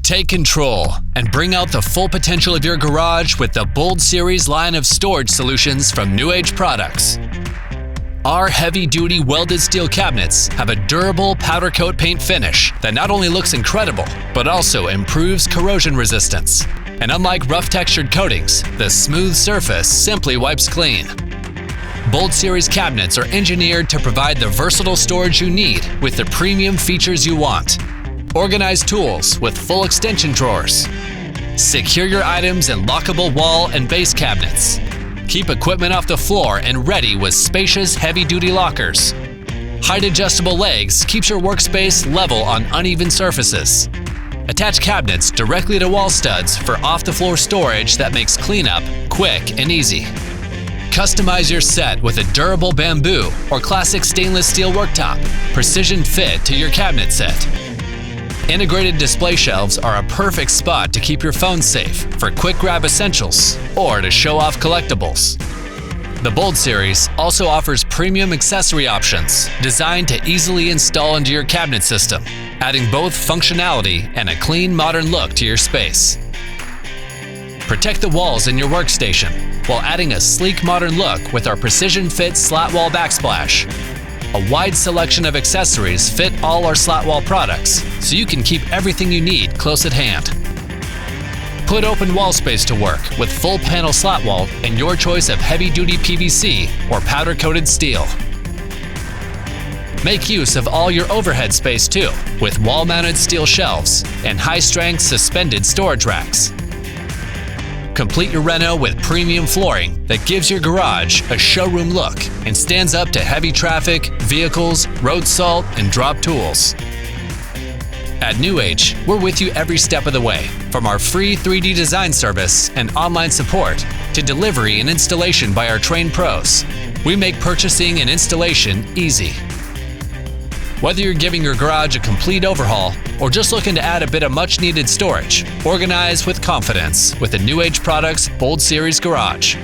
Take control and bring out the full potential of your garage with the Bold Series line of storage solutions from NewAge Products. Our heavy-duty welded steel cabinets have a durable powder coat paint finish that not only looks incredible, but also improves corrosion resistance. And unlike rough textured coatings, the smooth surface simply wipes clean. Bold Series cabinets are engineered to provide the versatile storage you need with the premium features you want. Organized tools with full extension drawers. Secure your items in lockable wall and base cabinets. Keep equipment off the floor and ready with spacious heavy-duty lockers. Height adjustable legs keeps your workspace level on uneven surfaces. Attach cabinets directly to wall studs for off-the-floor storage that makes cleanup quick and easy. Customize your set with a durable bamboo or classic stainless steel worktop, precision fit to your cabinet set. Integrated display shelves are a perfect spot to keep your phone safe for quick grab essentials or to show off collectibles. The Bold Series also offers premium accessory options designed to easily install into your cabinet system, adding both functionality and a clean, modern look to your space. Protect the walls in your workstation while adding a sleek, modern look with our precision fit slat wall backsplash. A wide selection of accessories fit all our slat wall products, so you can keep everything you need close at hand. Put open wall space to work with full panel slat wall and your choice of heavy-duty PVC or powder-coated steel. Make use of all your overhead space too, with wall-mounted steel shelves and high-strength suspended storage racks. Complete your reno with premium flooring that gives your garage a showroom look and stands up to heavy traffic, vehicles, road salt, and drop tools. At NewAge, we're with you every step of the way, from our free 3D design service and online support to delivery and installation by our trained pros. We make purchasing and installation easy. Whether you're giving your garage a complete overhaul or just looking to add a bit of much-needed storage, organize with confidence with the NewAge Products Bold Series Garage.